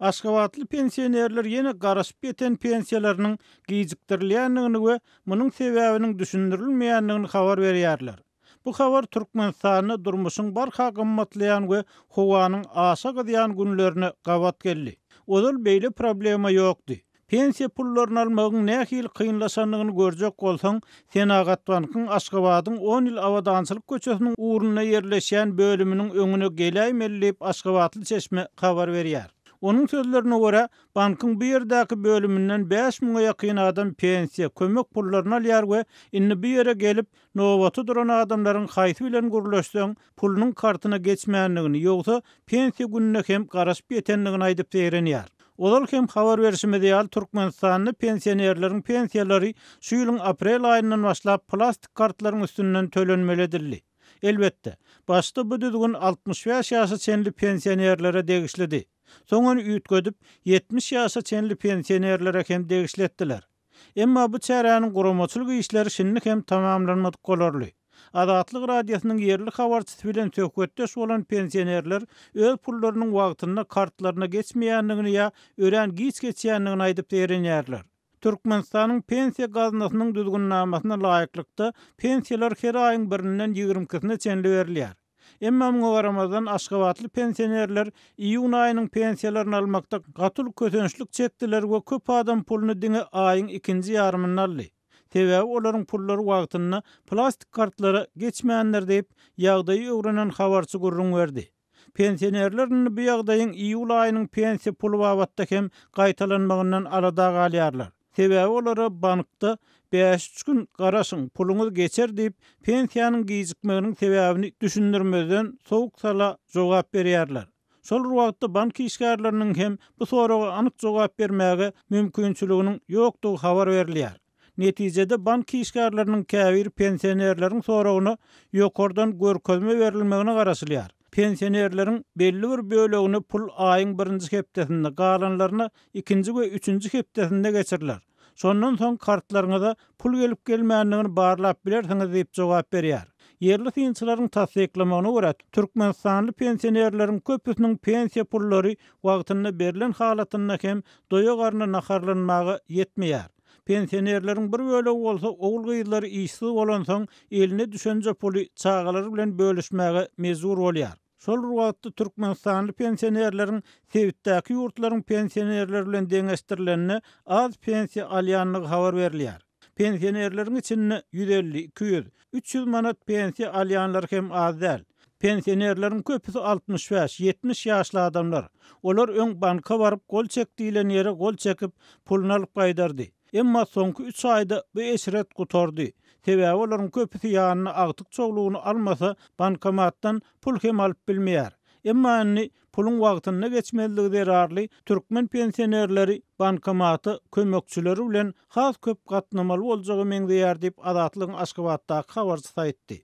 Aşgabatly pensionerler ýene garaşyp ýeten pensiýalarynyň gijikdirilýändigini we munyň sebäbiniň düşündirilmeýändigini habar berýärler. Bu habar Türkmenistanyny durmuşyň barha gymmatlaýan we howanyň aşa gydýan günlerine gawat geldi. Odal beýle problema ýokdy. Pensiýa pullaryny almagyň nähili kynlaşanlygyny görjek bolsaň, Senagat bankyň Aşgabatyň 10 ýyl awadançylyk köçesiniň uğruna ýerleşýän bölüminiň öňüne gelýmellip Aşgabatly çeşme habar berýär. Onun sözlerine göre bankyň bu ýerdäki bölüminden 5000 ýakyn adam pensiýa kömek pullaryny alýar we inni bu ýere gelip nowaty duran adamlaryň haýsy bilen gürleşseň pulunyň kartyna geçmänligini ýogsa pensiýa gününe hem garaşyp ýetenligini aýdyp berenýär. Olal hem habar berişime diýal Türkmenistanyň pensionerleriň pensiýalary şu ýylyň aprel aýyndan başlap plastik kartlaryň üstünden tölenmelidirli. Elbetde, başda bu düzgün 65 ýaşa çenli pensionerlere degişlidi. Soňra üýtgedip 70 ýaşa çenli pensionerlere hem degişletdiler. Emma bu çäräniň guramaçylyk işleri şinlik hem tamamlanmadyk bolarly. Adatlyk radiosynyň ýerli habarçysy bilen söhbetdeş bolan pensionerler öz pullarynyň wagtyna kartlaryna geçmeýändigini ýa ören giç geçýändigini aýdyp berenýärler. Türkmenistanyň pensiýa gaznasynyň düzgünlämesine laýyklykda pensiýalar her aýyň 1-inden 20-sine çenli berilýär. Emma muňa garamazdan Aşgabatly pensionerler iýun aýynyň pensiýalaryny almakda gatyl kötençlik çekdiler we köp adam puluny diňe aýyň 2-nji ýarymyny aldy. Sebäbi olaryň pullary wagtyna plastik kartlara geçmeýänler diýip ýagdaýy öwrenen habarçy gurrun berdi. Pensionerler bu ýagdaýyň iýul aýynyň pensiýa pulu babatda hem gaýtalanmagyndan alada galýarlar. Sebäbi olara bankda 5 gün garaşyň puluňyz geçer diýip pensiýanyň gijikmeginiň sebäbini düşündirmeden sowuk sala jogap berýärler. Şol wagtda bank işgärleriniň hem bu soraga anyk jogap bermäge mümkinçiliginiň ýokdugy habar berilýär. Netijede bank işgärleriniň käbir pensionerleriň soragyna ýokardan görkezme berilmegine garaşylýar. Pensionerleriň belli bir bölegini pul aýyň 1-nji hepdesinde, galanlaryna 2-nji we 3-nji hepdesinde geçirirler. Şondan soň kartlaryňyza pul gelip gelmänligini barlap bilersiňiz diýip jogap berýär. Yerli synçylaryň tasdiklamagyna görä, Türkmenistanly pensionerleriň köpüsiniň pensiýa pullary wagtyna berilen halatyna hem doýa garna naharlanmagy ýetmeýär. Pensionerleriň bir bölegi bolsa oğul gyýdylary işsiz bolan soň eline düşenje puly çagalary bilen bölüşmäge mezur bolýar. Şol wagtda Türkmenistanly pensionerleriň sebitdäki ýurtlaryň pensionerler bilen deňeşdirilenine az pensiýa alýanlygy habar berilýär. Pensionerleriň içinde 150, 200, 300 manat pensiýa alýanlar hem az däl. Pensionerleriň köpüsi 65-70 ýaşly adamlar. Olar öň banka baryp gol çekdilen ýere gol çekip puluny alyp gaýdardy. Emma soňky 3 aýda bu eşret gutardy. Sebäbi olaryň köpüsi ýanyna agtyk çoglugyny almasa bankomatdan pul hem alyp bilmeýär. Emma anni pulun wagtyna geçmezligi derarly türkmen pensionerleri bankomaty kömekçileri bilen has köp gatnamaly boljagy meňzeýär diýip Adatlygyň Aşgabatdaky habarçy aýtdy.